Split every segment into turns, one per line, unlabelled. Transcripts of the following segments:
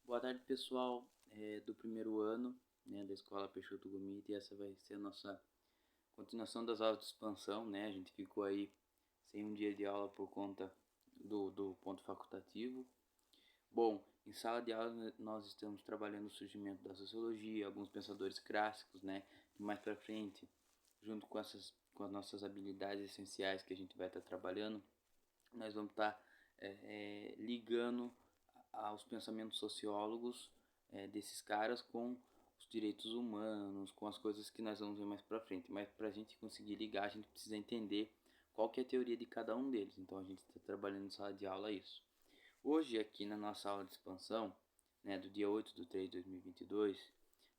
Boa tarde, pessoal do primeiro ano, né, da Escola Peixoto Gomide. E essa vai ser a nossa continuação das aulas de expansão, né? A gente ficou aí sem um dia de aula por conta do ponto facultativo. Bom, em sala de aula nós estamos trabalhando o surgimento da sociologia, alguns pensadores clássicos, né? Que mais para frente, junto com as nossas habilidades essenciais que a gente vai estar trabalhando, nós vamos estar ligando aos pensamentos sociólogos desses caras com os direitos humanos, com as coisas que nós vamos ver mais pra frente. Mas para a gente conseguir ligar, a gente precisa entender qual que é a teoria de cada um deles. Então a gente está trabalhando em sala de aula isso. Hoje aqui na nossa aula de expansão, né, do dia 8 de 3 de 2022,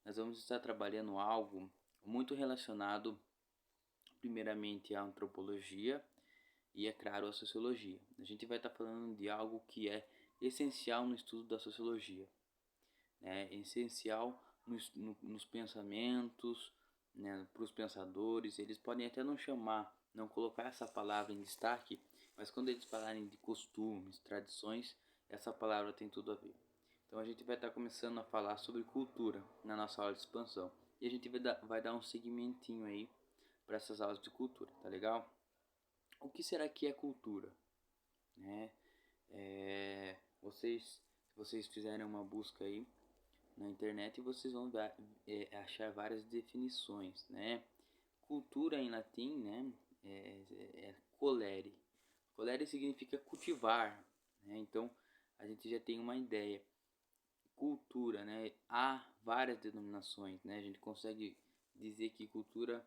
nós vamos estar trabalhando algo muito relacionado primeiramente à antropologia e, é claro, a sociologia. A gente vai estar falando de algo que é essencial no estudo da sociologia, né? É essencial nos pensamentos, né? Para os pensadores. Eles podem até não chamar, não colocar essa palavra em destaque, mas quando eles falarem de costumes, tradições, essa palavra tem tudo a ver. Então a gente vai estar começando a falar sobre cultura na nossa aula de expansão. E a gente vai dar um segmentinho aí para essas aulas de cultura, tá legal? O que será que é cultura? Né? Se vocês fizerem uma busca aí na internet, vocês vão achar várias definições, né? Cultura em latim, né? É colere. Colere significa cultivar, né? Então a gente já tem uma ideia. Cultura, né? Há várias denominações, né? A gente consegue dizer que cultura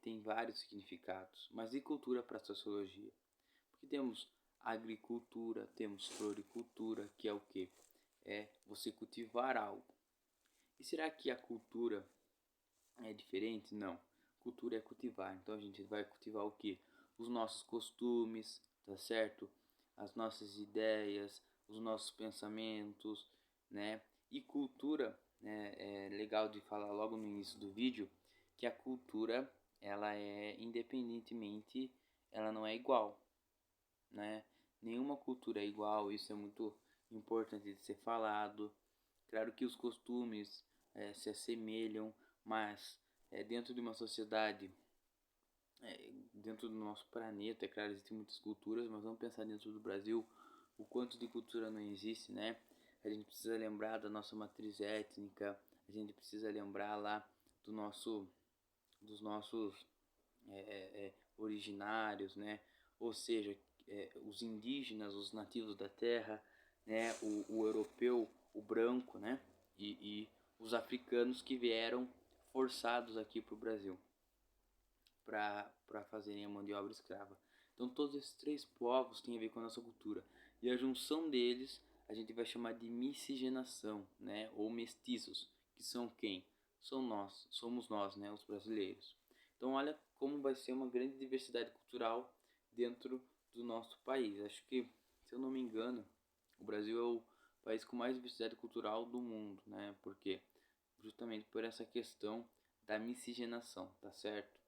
tem vários significados. Mas e cultura para a sociologia? Porque temos agricultura, temos floricultura, que é o que? É você cultivar algo. E será que a cultura é diferente? Não. Cultura é cultivar. Então a gente vai cultivar o que? Os nossos costumes, tá certo? As nossas ideias, os nossos pensamentos, né? E cultura, né? É legal de falar logo no início do vídeo que a cultura, ela é independentemente, ela não é igual, né? Nenhuma cultura é igual, isso é muito importante de ser falado. Claro que os costumes se assemelham, mas dentro de uma sociedade, dentro do nosso planeta, é claro, existem muitas culturas, mas vamos pensar dentro do Brasil, o quanto de cultura não existe, né? A gente precisa lembrar da nossa matriz étnica, a gente precisa lembrar lá dos nossos originários, né? Ou seja, os indígenas, os nativos da terra, né? O europeu, o branco, né? E os africanos que vieram forçados aqui para o Brasil para fazerem a mão de obra escrava. Então todos esses três povos têm a ver com a nossa cultura. E a junção deles a gente vai chamar de miscigenação, né? Ou mestiços, que são quem? Somos nós, né? Os brasileiros. Então olha como vai ser uma grande diversidade cultural dentro do nosso país. Acho que, se eu não me engano, o Brasil é o país com mais diversidade cultural do mundo, né? Por quê? Justamente por essa questão da miscigenação, tá certo?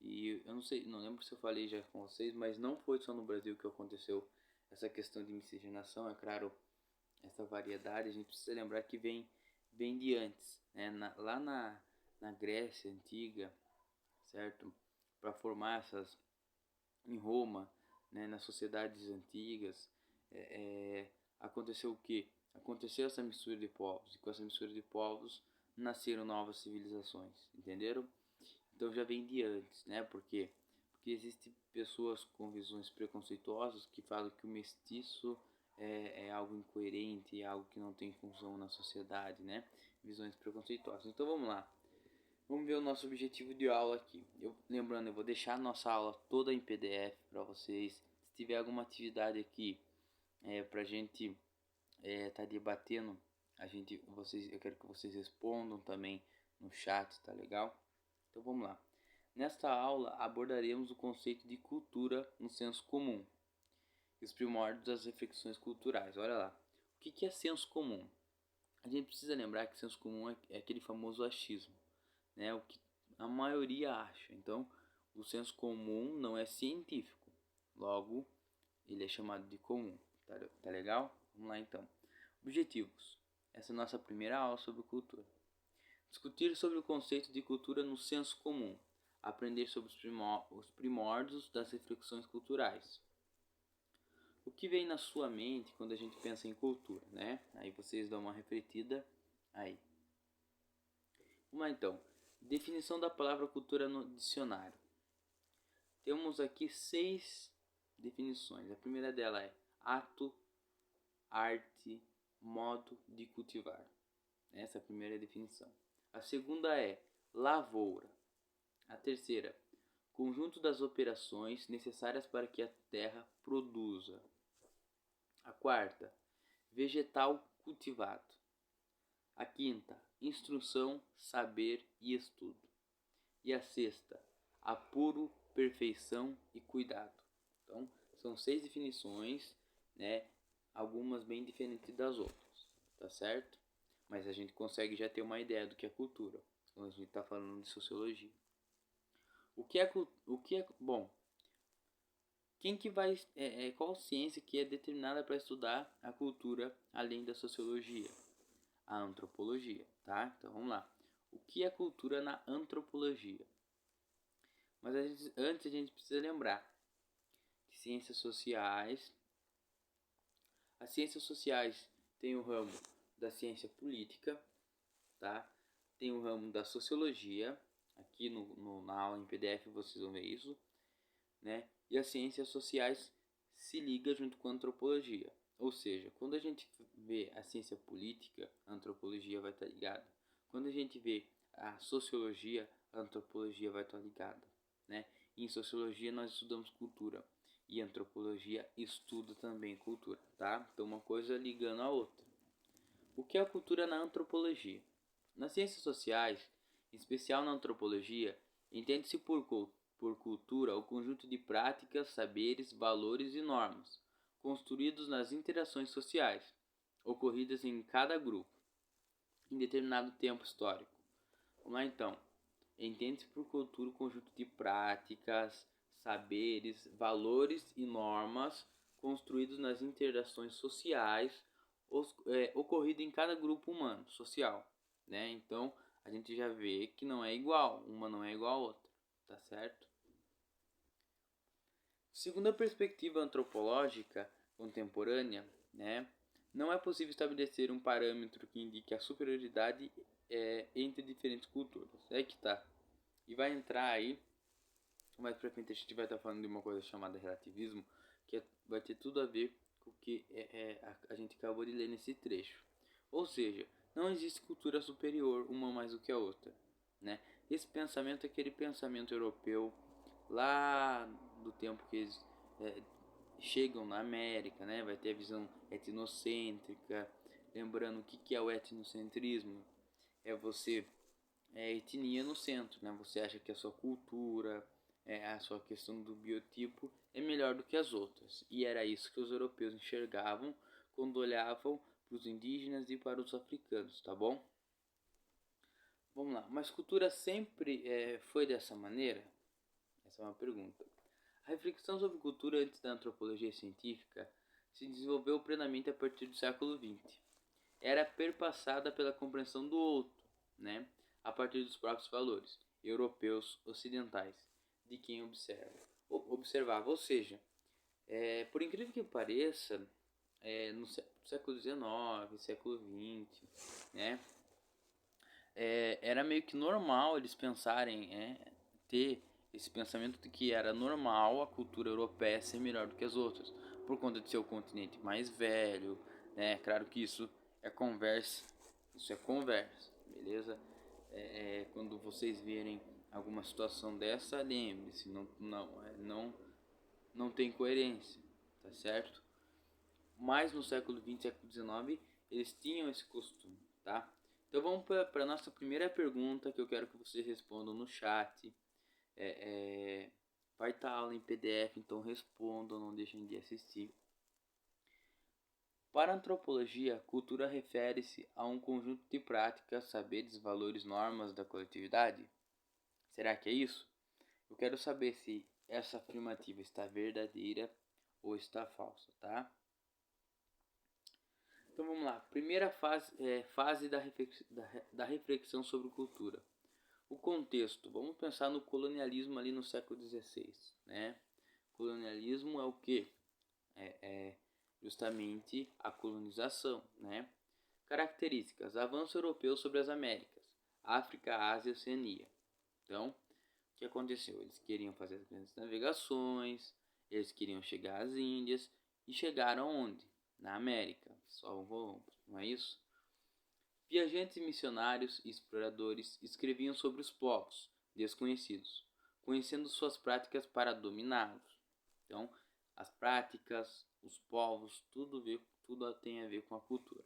E eu não sei, não lembro se eu falei já com vocês, mas não foi só no Brasil que aconteceu essa questão de miscigenação. É claro, essa variedade a gente precisa lembrar que vem de antes, né? Na Grécia antiga, certo? Para formar essas em Roma, né? Nas sociedades antigas, aconteceu o que? Aconteceu essa mistura de povos, e com essa mistura de povos nasceram novas civilizações, entenderam? Então já vem de antes, né? Por quê? Porque existem pessoas com visões preconceituosas que falam que o mestiço é algo incoerente, é algo que não tem função na sociedade, né? Visões preconceituosas. Então vamos lá. Vamos ver o nosso objetivo de aula aqui. Lembrando, eu vou deixar a nossa aula toda em PDF para vocês. Se tiver alguma atividade aqui para a gente tá debatendo, eu quero que vocês respondam também no chat, tá legal? Então vamos lá. Nesta aula abordaremos o conceito de cultura no senso comum e os primórdios das reflexões culturais. Olha lá. O que é senso comum? A gente precisa lembrar que senso comum é aquele famoso achismo, né? O que a maioria acha. Então, o senso comum não é científico. Logo, ele é chamado de comum. Tá legal? Vamos lá então. Objetivos. Essa é a nossa primeira aula sobre cultura. Discutir sobre o conceito de cultura no senso comum. Aprender sobre os primórdios das reflexões culturais. O que vem na sua mente quando a gente pensa em cultura, né? Aí vocês dão uma refletida aí. Vamos lá então. Definição da palavra cultura no dicionário. Temos aqui 6 definições. A primeira dela é ato, arte, modo de cultivar. Essa é a primeira definição. A segunda é lavoura. A terceira, conjunto das operações necessárias para que a terra produza. A quarta, vegetal cultivado. A quinta, instrução, saber e estudo. E a sexta, apuro, perfeição e cuidado. Então, são 6 definições, né? Algumas bem diferentes das outras, tá certo? Mas a gente consegue já ter uma ideia do que é cultura, quando a gente está falando de sociologia. Bom, quem que vai, qual ciência que é determinada para estudar a cultura além da sociologia? A antropologia, tá? Então vamos lá. O que é cultura na antropologia? Mas antes a gente precisa lembrar que as ciências sociais tem o ramo da ciência política, tá? Tem o ramo da sociologia, aqui na aula em PDF vocês vão ver isso, né? E as ciências sociais se ligam junto com a antropologia. Ou seja, quando a gente vê a ciência política, a antropologia vai estar ligada. Quando a gente vê a sociologia, a antropologia vai estar ligada, né? E em sociologia nós estudamos cultura e antropologia estuda também cultura, tá? Então uma coisa ligando a outra. O que é a cultura na antropologia? Nas ciências sociais, em especial na antropologia, entende-se por cultura o conjunto de práticas, saberes, valores e normas, construídos nas interações sociais, ocorridas em cada grupo, em determinado tempo histórico. Vamos lá então. Entende-se por cultura o conjunto de práticas, saberes, valores e normas construídos nas interações sociais ocorrido em cada grupo humano, social, né? Então, a gente já vê que não é igual, uma não é igual a outra, tá certo? Segundo a perspectiva antropológica contemporânea, né, não é possível estabelecer um parâmetro que indique a superioridade entre diferentes culturas. É que tá. E vai entrar aí, mais pra frente a gente vai estar falando de uma coisa chamada relativismo, que vai ter tudo a ver com o que a gente acabou de ler nesse trecho. Ou seja, não existe cultura superior uma mais do que a outra, né? Esse pensamento é aquele pensamento europeu lá do tempo que eles chegam na América, né? Vai ter a visão etnocêntrica. Lembrando o que é o etnocentrismo? É você etnia no centro, né? Você acha que a sua cultura, a sua questão do biotipo é melhor do que as outras. E era isso que os europeus enxergavam quando olhavam para os indígenas e para os africanos, tá bom? Vamos lá, mas cultura sempre foi dessa maneira? Essa é uma pergunta. A reflexão sobre cultura antes da antropologia científica se desenvolveu plenamente a partir do século XX. Era perpassada pela compreensão do outro, né? A partir dos próprios valores europeus ocidentais de quem observava. Ou seja, por incrível que pareça, no século XIX, século XX, né? Era meio que normal eles pensarem, ter esse pensamento de que era normal a cultura europeia ser melhor do que as outras, por conta de ser o continente mais velho, né? Claro que isso é conversa, beleza? Quando vocês verem alguma situação dessa, lembre-se, não tem coerência, tá certo? Mas no século XX, século XIX, eles tinham esse costume, tá? Então vamos para a nossa primeira pergunta, que eu quero que vocês respondam no chat. Vai estar a aula em PDF, então respondam, não deixem de assistir. Para a antropologia, cultura refere-se a um conjunto de práticas, saberes, valores, normas da coletividade? Será que é isso? Eu quero saber se essa afirmativa está verdadeira ou está falsa, tá? Então vamos lá. Primeira fase da reflexão sobre cultura. O contexto. Vamos pensar no colonialismo ali no século XVI, né? Colonialismo é o quê? É justamente a colonização, né? Características: avanço europeu sobre as Américas, África, Ásia e Oceania. Então, o que aconteceu? Eles queriam fazer as grandes navegações, eles queriam chegar às Índias e chegaram onde? Na América. Só vamos, não é isso? Viajantes missionários e exploradores escreviam sobre os povos desconhecidos, conhecendo suas práticas para dominá-los. Então, as práticas, os povos, tudo tem a ver com a cultura.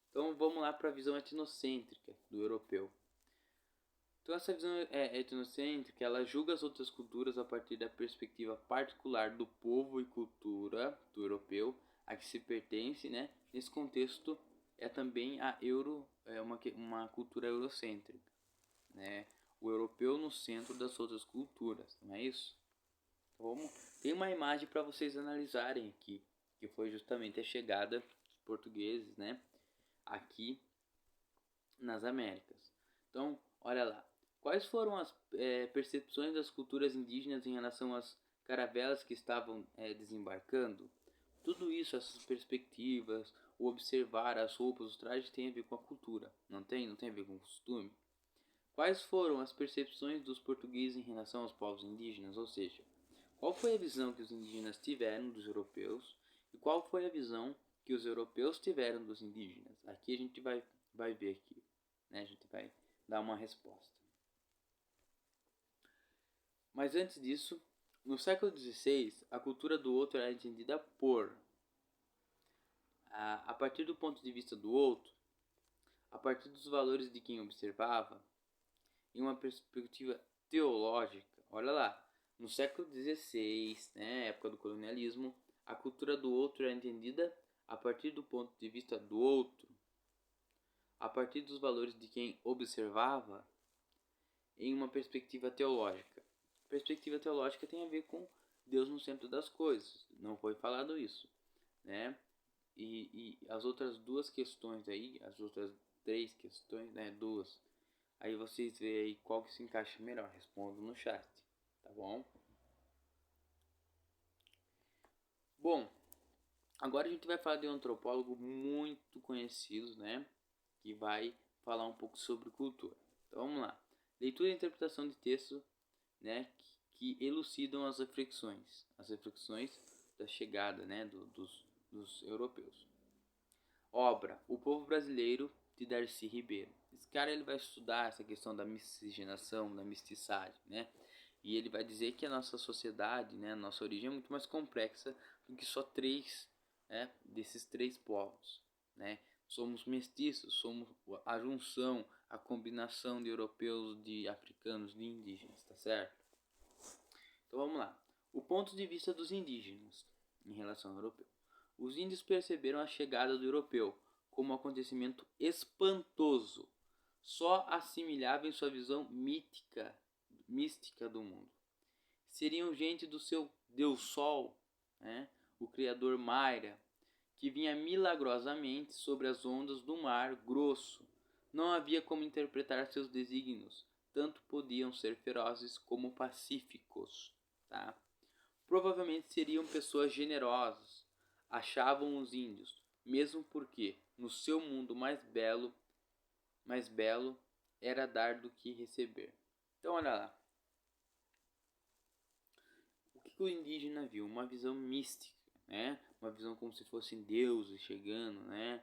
Então, vamos lá para a visão etnocêntrica do europeu. Então, essa visão etnocêntrica, ela julga as outras culturas a partir da perspectiva particular do povo e cultura do europeu a que se pertence, né? Nesse contexto, é também uma cultura eurocêntrica, né? O europeu no centro das outras culturas, não é isso? Então, tem uma imagem para vocês analisarem aqui, que foi justamente a chegada dos portugueses, né? Aqui nas Américas. Então, olha lá. Quais foram as percepções das culturas indígenas em relação às caravelas que estavam desembarcando? Tudo isso, essas perspectivas, o observar as roupas, os trajes, tem a ver com a cultura, não tem? Não tem a ver com o costume? Quais foram as percepções dos portugueses em relação aos povos indígenas? Ou seja, qual foi a visão que os indígenas tiveram dos europeus e qual foi a visão que os europeus tiveram dos indígenas? Aqui a gente vai ver aqui, né? A gente vai dar uma resposta. Mas antes disso, no século XVI, a cultura do outro era entendida a partir do ponto de vista do outro, a partir dos valores de quem observava, em uma perspectiva teológica. Olha lá, no século XVI, né, época do colonialismo, a cultura do outro era entendida a partir do ponto de vista do outro, a partir dos valores de quem observava, em uma perspectiva teológica. Perspectiva teológica tem a ver com Deus no centro das coisas. Não foi falado isso, né? E as outras duas questões aí, as outras três questões, né? Duas. Aí vocês veem aí qual que se encaixa melhor. Respondo no chat, tá bom? Bom, agora a gente vai falar de um antropólogo muito conhecido, né? Que vai falar um pouco sobre cultura. Então vamos lá. Leitura e interpretação de texto, né? Que elucidam as reflexões da chegada, né? Dos europeus. Obra O Povo Brasileiro, de Darcy Ribeiro. Esse cara ele vai estudar essa questão da miscigenação, da mestiçagem, né? E ele vai dizer que a nossa sociedade, né, a nossa origem é muito mais complexa do que só três, né, desses três povos, né? Somos mestiços, somos a junção, a combinação de europeus, de africanos, de indígenas, tá certo? Então vamos lá. O ponto de vista dos indígenas em relação ao europeu. Os índios perceberam a chegada do europeu como um acontecimento espantoso, só assimilável em sua visão mística do mundo. Seriam gente do seu Deus Sol, né, o Criador Maira, que vinha milagrosamente sobre as ondas do mar grosso. Não havia como interpretar seus desígnios, tanto podiam ser ferozes como pacíficos. Tá? Provavelmente seriam pessoas generosas, achavam os índios, mesmo porque no seu mundo mais belo era dar do que receber. Então olha lá. O que o indígena viu? Uma visão mística, né? Uma visão como se fossem deuses chegando, né?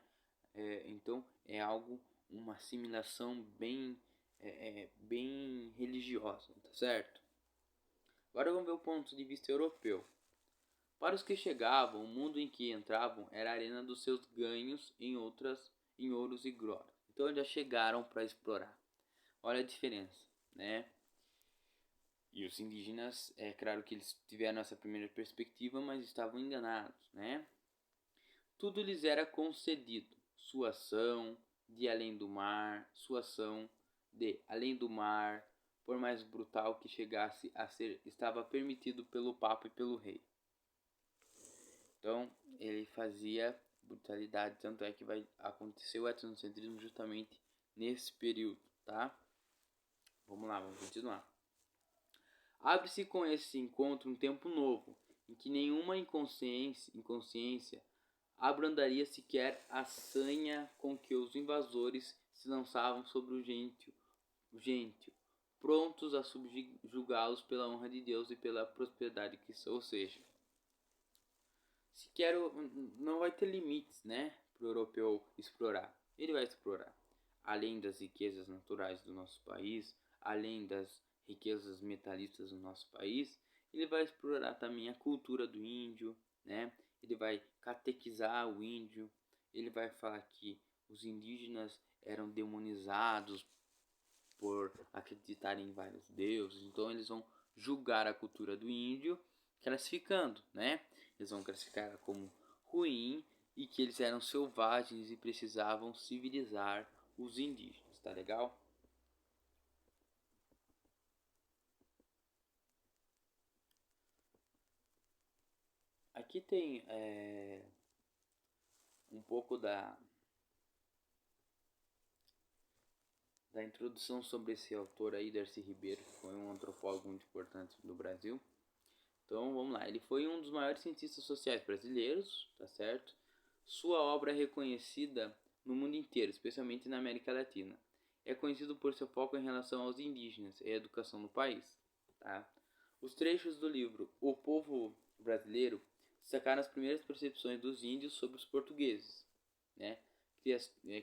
Então é algo, uma assimilação bem religiosa, tá certo? Agora vamos ver o ponto de vista europeu. Para os que chegavam, o mundo em que entravam era a arena dos seus ganhos em ouros e glória. Então eles já chegaram para explorar. Olha a diferença, né? E os indígenas, é claro que eles tiveram essa primeira perspectiva, mas estavam enganados, né? Tudo lhes era concedido. Sua ação de além do mar, sua ação de além do mar, por mais brutal que chegasse a ser, estava permitido pelo Papa e pelo rei. Então, ele fazia brutalidade, tanto é que vai acontecer o etnocentrismo justamente nesse período, tá? Vamos lá, vamos continuar. Abre-se com esse encontro um tempo novo, em que nenhuma inconsciência abrandaria sequer a sanha com que os invasores se lançavam sobre o gentio, prontos a subjugá-los pela honra de Deus e pela prosperidade cristã. Ou seja, sequer não vai ter limites, né, para o europeu explorar. Ele vai explorar, além das riquezas naturais do nosso país, além das riquezas metalísticas do nosso país, ele vai explorar também a cultura do índio, né? Ele vai catequizar o índio, ele vai falar que os indígenas eram demonizados por acreditarem em vários deuses, então eles vão julgar a cultura do índio, classificando, né? Eles vão classificar como ruim e que eles eram selvagens e precisavam civilizar os indígenas, tá legal? Aqui tem um pouco da introdução sobre esse autor aí, Darcy Ribeiro, que foi um antropólogo muito importante do Brasil. Então vamos lá, ele foi um dos maiores cientistas sociais brasileiros, tá certo? Sua obra é reconhecida no mundo inteiro, especialmente na América Latina. É conhecido por seu foco em relação aos indígenas e a educação no país, tá? Os trechos do livro O Povo Brasileiro destacaram as primeiras percepções dos índios sobre os portugueses, né?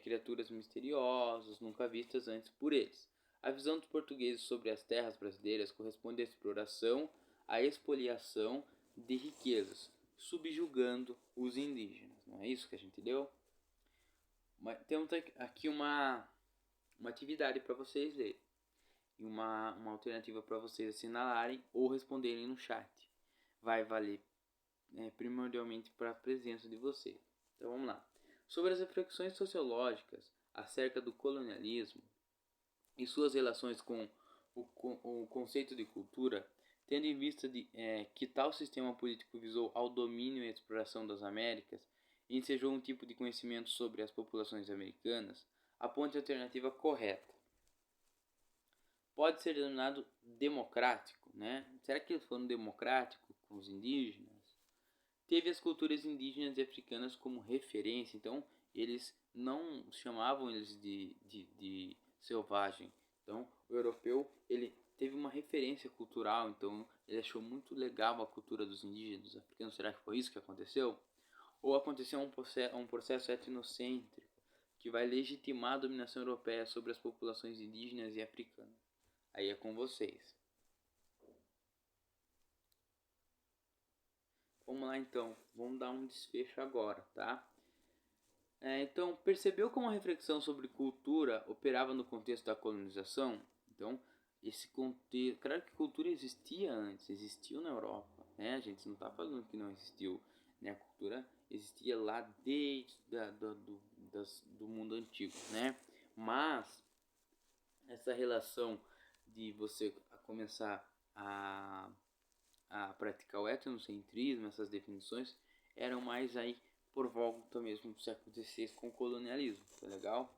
Criaturas misteriosas, nunca vistas antes por eles. A visão dos portugueses sobre as terras brasileiras corresponde à exploração, à expoliação de riquezas, subjugando os indígenas. Não é isso que a gente deu? Mas temos aqui uma atividade para vocês lerem. E uma alternativa para vocês assinalarem ou responderem no chat. Vai valer primordialmente para a presença de vocês. Então vamos lá. Sobre as reflexões sociológicas acerca do colonialismo e suas relações com o conceito de cultura, tendo em vista que tal sistema político visou ao domínio e exploração das Américas e ensejou um tipo de conhecimento sobre as populações americanas, aponte a alternativa correta. Pode ser denominado democrático, né? Será que eles foram democráticos com os indígenas? Teve as culturas indígenas e africanas como referência, então eles não chamavam eles de selvagem. Então o europeu ele teve uma referência cultural, então ele achou muito legal a cultura dos indígenas, dos africanos. Será que foi isso que aconteceu? Ou aconteceu um processo etnocêntrico que vai legitimar a dominação europeia sobre as populações indígenas e africanas? Aí é com vocês. Vamos lá então, vamos dar um desfecho agora, tá? Então, percebeu como a reflexão sobre cultura operava no contexto da colonização? Então, esse contexto, claro que cultura existia antes, existiu na Europa, né? A gente não está falando que não existiu, né? A cultura existia lá desde do mundo antigo, né? Mas essa relação de você começar a praticar o etnocentrismo, essas definições, eram mais aí por volta mesmo do século XVI com o colonialismo, tá legal?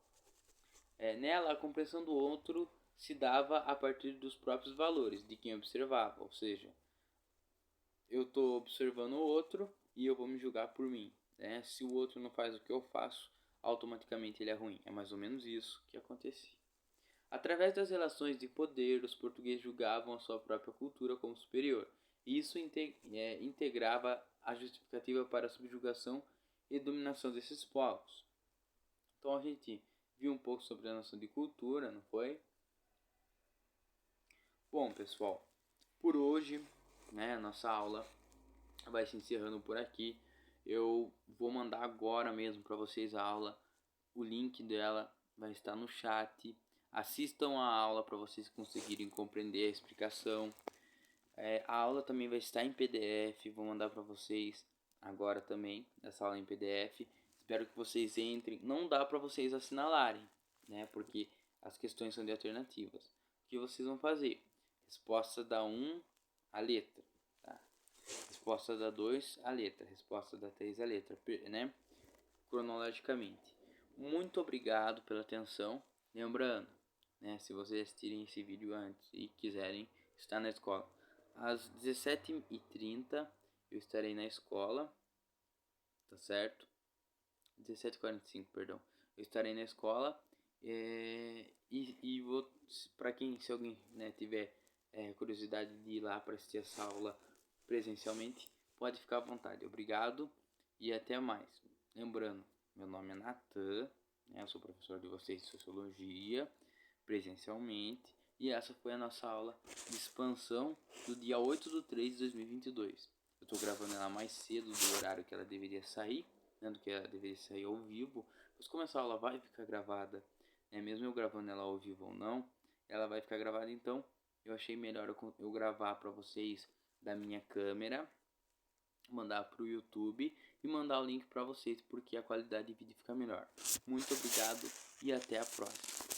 Nela, a compreensão do outro se dava a partir dos próprios valores de quem observava, ou seja, eu estou observando o outro e eu vou me julgar por mim, né? Se o outro não faz o que eu faço, automaticamente ele é ruim. É mais ou menos isso que acontecia. Através das relações de poder, os portugueses julgavam a sua própria cultura como superior. E isso integrava a justificativa para a subjugação e dominação desses povos. Então a gente viu um pouco sobre a noção de cultura, não foi? Bom, pessoal, por hoje, né, a nossa aula vai se encerrando por aqui. Eu vou mandar agora mesmo para vocês a aula. O link dela vai estar no chat. Assistam a aula para vocês conseguirem compreender a explicação. A aula também vai estar em PDF. Vou mandar para vocês agora também essa aula em PDF. Espero que vocês entrem. Não dá para vocês assinalarem, né? Porque as questões são de alternativas. O que vocês vão fazer? Resposta da 1, a letra. Tá? Resposta da 2, a letra. Resposta da 3, a letra, né? cronologicamente. Muito obrigado pela atenção. Lembrando, né, se vocês assistirem esse vídeo antes e quiserem estar na escola, às 17h30 eu estarei na escola, tá certo? 17h45, perdão. Eu estarei na escola e vou, para quem, se alguém, né, tiver curiosidade de ir lá para assistir essa aula presencialmente, pode ficar à vontade. Obrigado e até mais. Lembrando, meu nome é Natan, né, eu sou professor de vocês de Sociologia, presencialmente, e essa foi a nossa aula de expansão do dia 8/3/2022. Eu estou gravando ela mais cedo do horário que ela deveria sair, né, do que ela deveria sair ao vivo, mas como essa aula vai ficar gravada, né, mesmo eu gravando ela ao vivo ou não, ela vai ficar gravada, então eu achei melhor eu gravar para vocês da minha câmera, mandar para o YouTube e mandar o link para vocês, porque a qualidade de vídeo fica melhor. Muito obrigado e até a próxima.